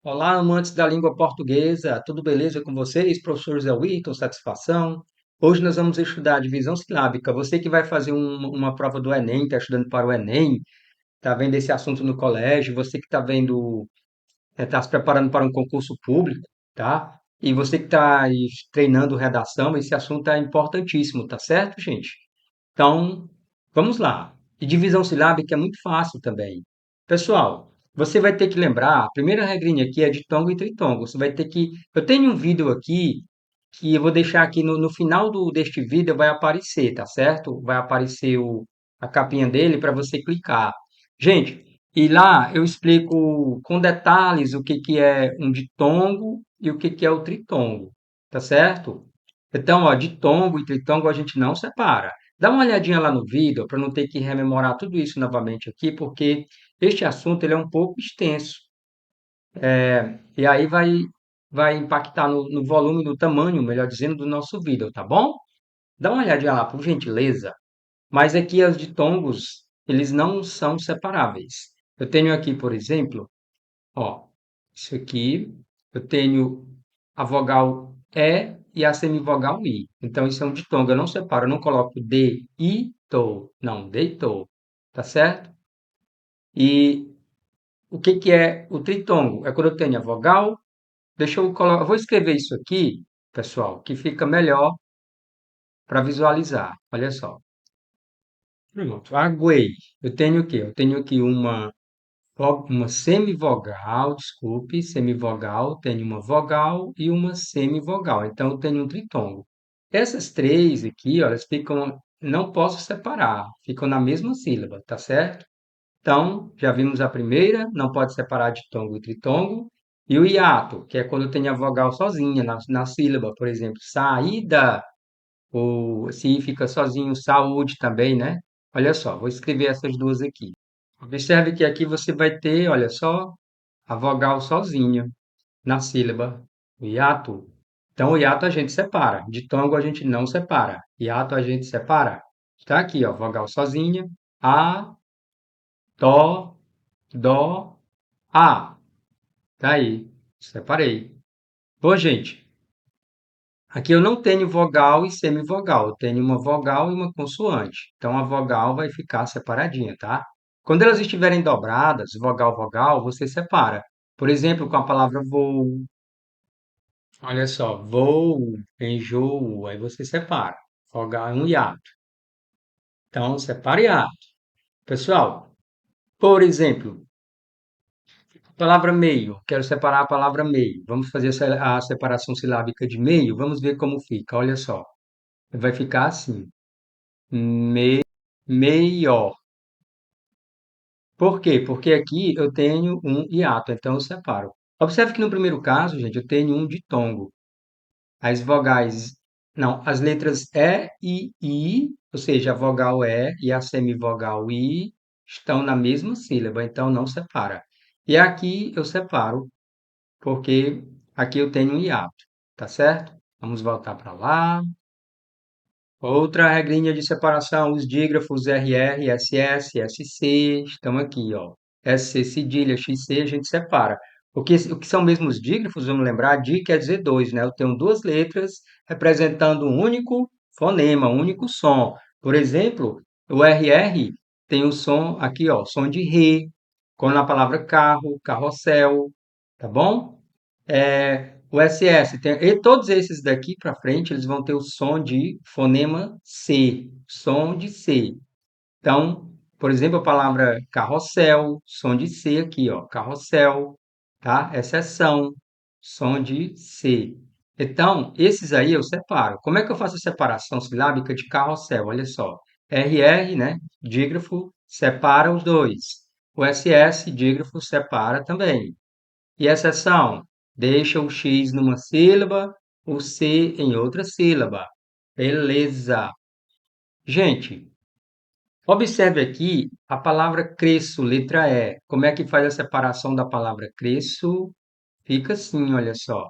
Olá, amantes da língua portuguesa, tudo beleza com vocês? Professor Zé Wilton, satisfação. Hoje nós vamos estudar a divisão silábica. Você que vai fazer uma prova do Enem, está estudando para o Enem, está vendo esse assunto no colégio, você que está vendo, está se preparando para um concurso público, tá? E você que está treinando redação, esse assunto é importantíssimo, tá certo, gente? Então, vamos lá. E divisão silábica é muito fácil também. Pessoal, você vai ter que lembrar, a primeira regrinha aqui é de tongo e tritongo. Você vai ter que. Eu tenho um vídeo aqui que eu vou deixar aqui no final deste vídeo, vai aparecer, tá certo? Vai aparecer a capinha dele para você clicar. Gente, e lá eu explico com detalhes o que, que é um ditongo e o que, que é o tritongo, tá certo? Então, ó, ditongo e tritongo a gente não separa. Dá uma olhadinha lá no vídeo para não ter que rememorar tudo isso novamente aqui, porque este assunto ele é um pouco extenso. E aí vai impactar no volume, no tamanho, melhor dizendo, do nosso vídeo, tá bom? Dá uma olhadinha lá, por gentileza. Mas aqui as ditongos, eles não são separáveis. Eu tenho aqui, por exemplo, ó, isso aqui, eu tenho a vogal E a semivogal I. Então, isso é um ditongo. Eu não separo, eu não coloco de, I, to. Não, deitou. Tá certo? E o que que é o tritongo? É quando eu tenho a vogal. Deixa eu colocar. Eu vou escrever isso aqui, pessoal, que fica melhor para visualizar. Olha só. Pronto. Aguei. Eu tenho o quê? Eu tenho aqui uma semivogal, desculpe, semivogal, tenho uma vogal e uma semivogal. Então, eu tenho um tritongo. Essas três aqui, ó, elas ficam, não posso separar, ficam na mesma sílaba, tá certo? Então, já vimos a primeira, não pode separar ditongo e tritongo. E o hiato, que é quando tem a vogal sozinha na sílaba, por exemplo, saída, ou se fica sozinho, saúde também, né? Olha só, vou escrever essas duas aqui. Observe que aqui você vai ter, olha só, a vogal sozinha na sílaba, o hiato. Então, o hiato a gente separa, ditongo a gente não separa, hiato a gente separa. Está aqui, ó, vogal sozinha, a, dó, dó, a. Tá aí, separei. Bom, gente, aqui eu não tenho vogal e semivogal, eu tenho uma vogal e uma consoante. Então, a vogal vai ficar separadinha, tá? Quando elas estiverem dobradas, vogal, vogal, você separa. Por exemplo, com a palavra voo, olha só, voo, enjoo, aí você separa. Vogal é um hiato. Então, separa hiato. Pessoal, por exemplo, palavra meio. Quero separar a palavra meio. Vamos fazer a separação silábica de meio. Vamos ver como fica. Olha só. Vai ficar assim. Meior. Por quê? Porque aqui eu tenho um hiato, então eu separo. Observe que no primeiro caso, gente, eu tenho um ditongo. As vogais, não, as letras E e I, ou seja, a vogal E a semivogal I estão na mesma sílaba, então não separa. E aqui eu separo, porque aqui eu tenho um hiato, tá certo? Vamos voltar para lá. Outra regrinha de separação, os dígrafos RR, SS, SC, estão aqui, ó. SC cedilha, XC, a gente separa. O que são mesmo os dígrafos? Vamos lembrar, di quer dizer dois, né? Eu tenho duas letras representando um único fonema, um único som. Por exemplo, o RR tem o som aqui, ó, som de Rê, como na palavra carro, carrossel, tá bom? O SS, e todos esses daqui para frente, eles vão ter o som de fonema C, som de C. Então, por exemplo, a palavra carrossel, som de C aqui, ó, carrossel, tá? Exceção, som de C. Então, esses aí eu separo. Como é que eu faço a separação silábica de carrossel? Olha só. RR, né? Dígrafo, separa os dois. O SS, dígrafo, separa também. E exceção, deixa o X numa sílaba, o C em outra sílaba. Beleza. Gente, observe aqui a palavra cresço, letra E. Como é que faz a separação da palavra cresço? Fica assim, olha só.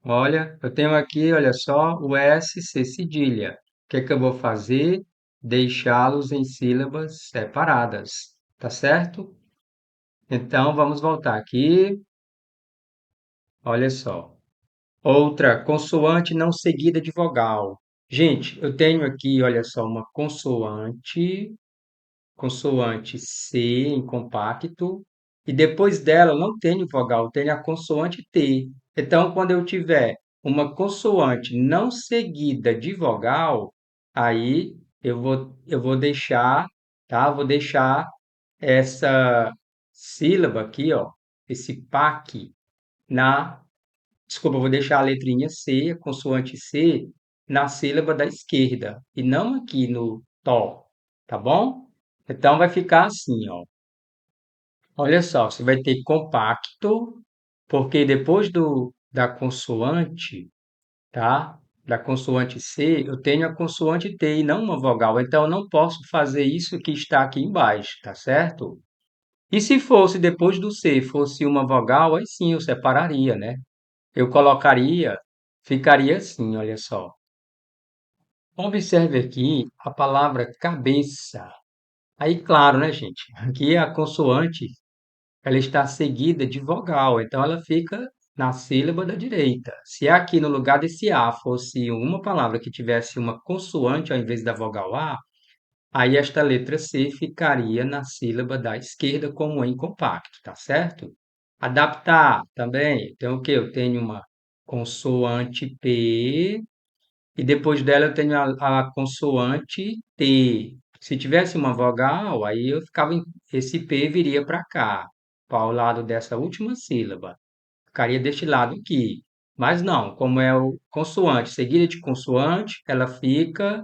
Olha, eu tenho aqui, olha só, o S, C cedilha. O que é que eu vou fazer? Deixá-los em sílabas separadas. Tá certo? Então, vamos voltar aqui. Olha só. Outra, consoante não seguida de vogal. Gente, eu tenho aqui, olha só, uma consoante C em compacto, e depois dela não tenho vogal, tenho a consoante T. Então, quando eu tiver uma consoante não seguida de vogal, aí eu vou deixar, tá? Vou deixar essa sílaba aqui, ó, esse PAC na, desculpa, eu vou deixar a letrinha C, a consoante C, na sílaba da esquerda e não aqui no tó, tá bom? Então vai ficar assim, ó. Olha só, você vai ter compacto, porque depois da consoante, tá? Da consoante C, eu tenho a consoante T e não uma vogal. Então eu não posso fazer isso que está aqui embaixo, tá certo? E se fosse depois do C, fosse uma vogal, aí sim eu separaria, né? Eu colocaria, ficaria assim, olha só. Observe aqui a palavra cabeça. Aí, claro, né, gente? Aqui a consoante, ela está seguida de vogal, então ela fica na sílaba da direita. Se aqui no lugar desse A fosse uma palavra que tivesse uma consoante ao invés da vogal A, aí esta letra C ficaria na sílaba da esquerda como em compacto, tá certo? Adaptar também. Então, o que? Eu tenho uma consoante P e depois dela eu tenho a consoante T. Se tivesse uma vogal, aí esse P viria para cá, para o lado dessa última sílaba. Ficaria deste lado aqui. Mas não, como é o consoante seguida de consoante, ela fica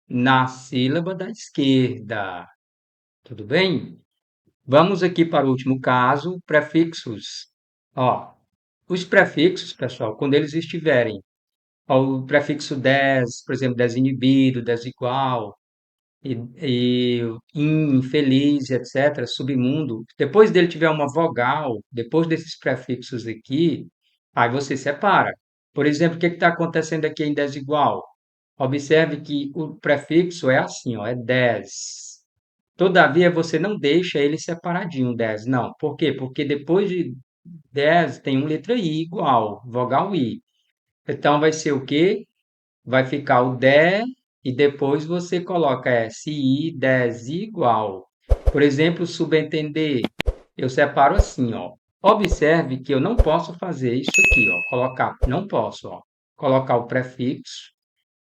na sílaba da esquerda. Tudo bem? Vamos aqui para o último caso, prefixos. Ó, os prefixos, pessoal, quando eles estiverem ao prefixo des, por exemplo, desinibido, desigual, e infeliz, etc., submundo, depois dele tiver uma vogal, depois desses prefixos aqui, aí você separa. Por exemplo, o que está acontecendo aqui em desigual? Observe que o prefixo é assim, ó, é des. Todavia, você não deixa ele separadinho, des, não. Por quê? Porque depois de des tem uma letra I igual, vogal I. Então, vai ser o quê? Vai ficar o de e depois você coloca SI, des igual. Por exemplo, subentender, eu separo assim, ó. Observe que eu não posso fazer isso aqui, ó. Colocar, não posso, ó. Colocar o prefixo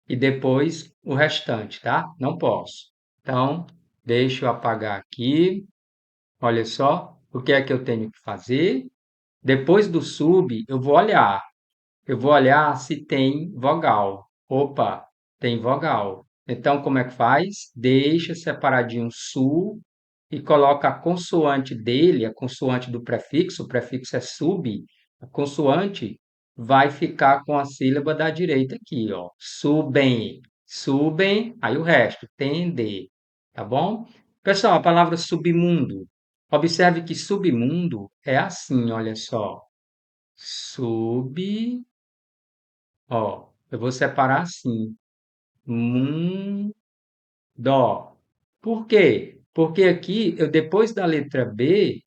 e depois o restante, tá? Não posso. Então, deixa eu apagar aqui. Olha só, o que é que eu tenho que fazer? Depois do sub, eu vou olhar se tem vogal. Opa, tem vogal. Então, como é que faz? Deixa separadinho su e coloca a consoante dele, a consoante do prefixo, o prefixo é sub, a consoante vai ficar com a sílaba da direita aqui, ó. Subem, subem, aí o resto, tende, tá bom? Pessoal, a palavra submundo. Observe que submundo é assim, olha só. Sub, ó, eu vou separar assim. Mundo. Por quê? Porque aqui, eu depois da letra B,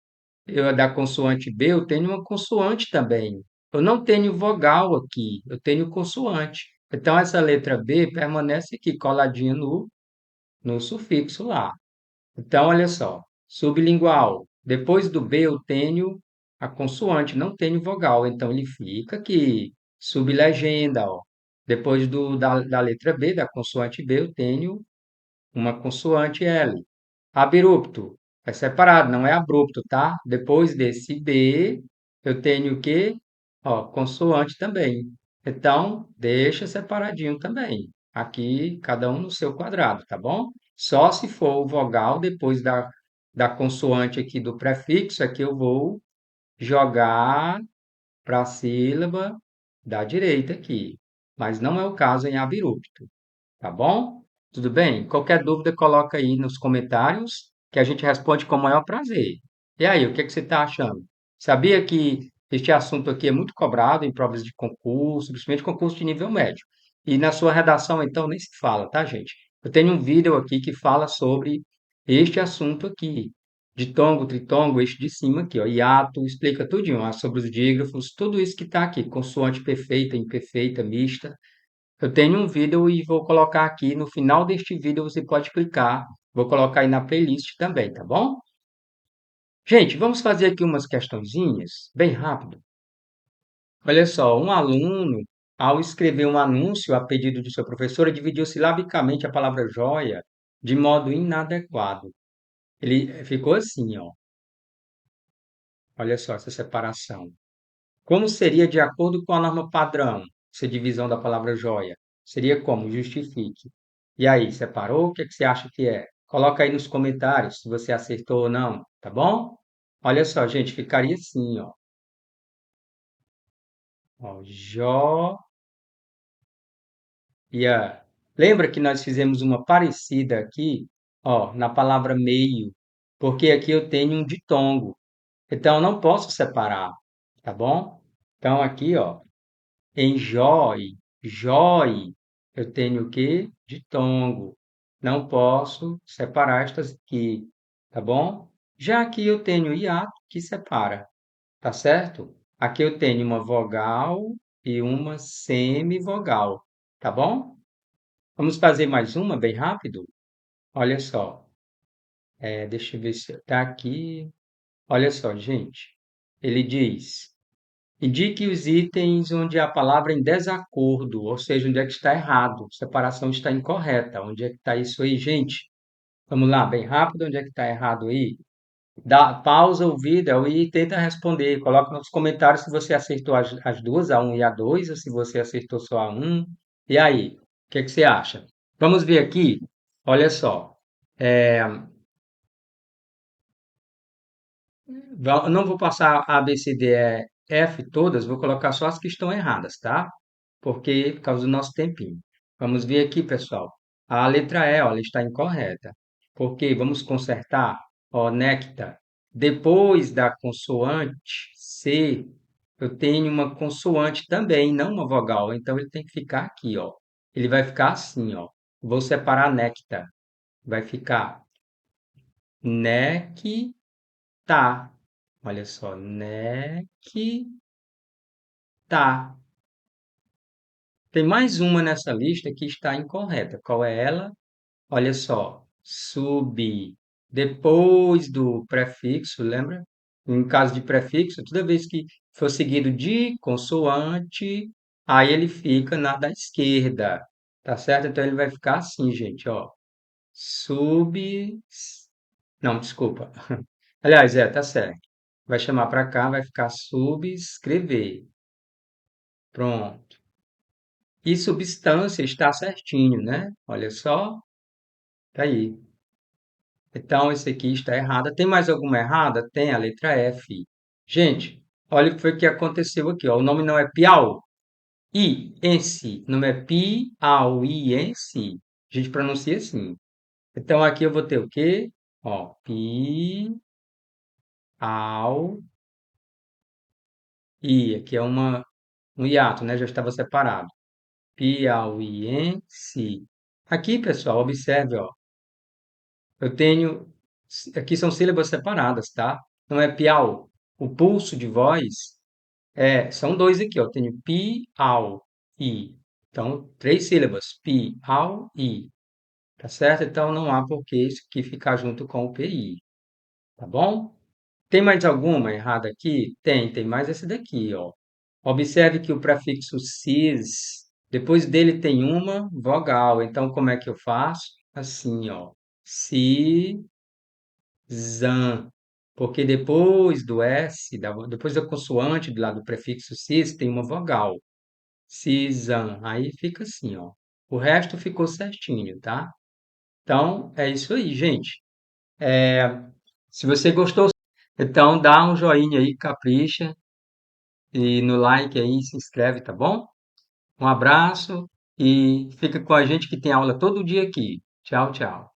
da consoante B, eu tenho uma consoante também. Eu não tenho vogal aqui, eu tenho consoante. Então, essa letra B permanece aqui coladinha no sufixo lá. Então, olha só, sublingual. Depois do B eu tenho a consoante, não tenho vogal. Então, ele fica aqui. Sublegenda, ó. Depois da letra B, da consoante B, eu tenho uma consoante L. Abrupto é separado, não é abrupto, tá? Depois desse B, eu tenho o quê? Ó, consoante também. Então, deixa separadinho também. Aqui, cada um no seu quadrado, tá bom? Só se for o vogal depois da consoante aqui do prefixo, é que eu vou jogar para a sílaba da direita aqui. Mas não é o caso em abrupto. Tá bom? Tudo bem? Qualquer dúvida, coloca aí nos comentários que a gente responde com o maior prazer. E aí, o que é que você está achando? Sabia que este assunto aqui é muito cobrado em provas de concurso, principalmente concurso de nível médio. E na sua redação, então, nem se fala, tá, gente? Eu tenho um vídeo aqui que fala sobre este assunto aqui, ditongo, tritongo, eixo de cima aqui, ó, hiato, explica tudinho, ó, sobre os dígrafos, tudo isso que está aqui, consoante perfeita, imperfeita, mista. Eu tenho um vídeo e vou colocar aqui no final deste vídeo, você pode clicar, vou colocar aí na playlist também, tá bom? Gente, vamos fazer aqui umas questõezinhas, bem rápido. Olha só, um aluno, ao escrever um anúncio a pedido de sua professora, dividiu silabicamente a palavra joia de modo inadequado. Ele ficou assim, ó. Olha só essa separação. Como seria de acordo com a norma padrão, essa divisão da palavra joia? Seria como? Justifique. E aí, separou? O que é que você acha que é? Coloca aí nos comentários se você acertou ou não, tá bom? Olha só, gente, ficaria assim, ó. Ó, joia. Lembra que nós fizemos uma parecida aqui, ó, na palavra meio, porque aqui eu tenho um ditongo. Então eu não posso separar, tá bom? Então aqui, ó, enjoy, joy, eu tenho o quê? Ditongo. Não posso separar estas aqui, tá bom? Já aqui eu tenho hiato que separa, tá certo? Aqui eu tenho uma vogal e uma semivogal, tá bom? Vamos fazer mais uma bem rápido? Olha só, deixa eu ver se está aqui. Olha só, gente. Ele diz: indique os itens onde a palavra é em desacordo, ou seja, onde é que está errado, separação está incorreta. Onde é que está isso aí, gente? Vamos lá, bem rápido, onde é que está errado aí? Dá pausa o vídeo e tenta responder. Coloca nos comentários se você acertou as duas, a um e a 2, ou se você acertou só a um. E aí, o que é que você acha? Vamos ver aqui. Olha só. É, não vou passar A, B, C, D, E, F todas, vou colocar só as que estão erradas, tá? Porque, por causa do nosso tempinho. Vamos ver aqui, pessoal. A letra E, ó, ela está incorreta. Porque vamos consertar, ó, néctar. Depois da consoante C, eu tenho uma consoante também, não uma vogal. Então, ele tem que ficar aqui, ó. Ele vai ficar assim, ó. Vou separar néctar. Vai ficar nectar. Olha só, nectar. Tem mais uma nessa lista que está incorreta. Qual é ela? Olha só, sub. Depois do prefixo, lembra? Em caso de prefixo, toda vez que for seguido de consoante, aí ele fica na da esquerda. Tá certo? Então ele vai ficar assim, gente, ó. Sub. Não, desculpa. Aliás, tá certo. Vai chamar para cá, vai ficar subscrever. Pronto. E substância está certinho, né? Olha só, tá aí. Então, esse aqui está errado. Tem mais alguma errada? Tem a letra F. Gente, olha o que foi que aconteceu aqui, ó. O nome não é Piau, Iense. O nome é Piauiense. A gente pronuncia assim. Então, aqui eu vou ter o quê? Ó, Piau, I. Aqui é um hiato, né? Já estava separado. Piauiense. Aqui, pessoal, observe, ó. Eu tenho. Aqui são sílabas separadas, tá? Não é piau. O pulso de voz são dois aqui, ó. Eu tenho pi, au, i. Então, três sílabas. Pi, au, i. Tá certo? Então, não há por que isso aqui ficar junto com o pi. Tá bom? Tem mais alguma errada aqui? Tem mais esse daqui, ó. Observe que o prefixo cis, depois dele tem uma vogal. Então, como é que eu faço? Assim, ó. Si, zan, porque depois do S, depois da consoante do lado do prefixo cis, tem uma vogal. Cisan, aí fica assim, ó. O resto ficou certinho, tá? Então, é isso aí, gente. Se você gostou, então dá um joinha aí, capricha, e no like aí, se inscreve, tá bom? Um abraço e fica com a gente que tem aula todo dia aqui. Tchau, tchau.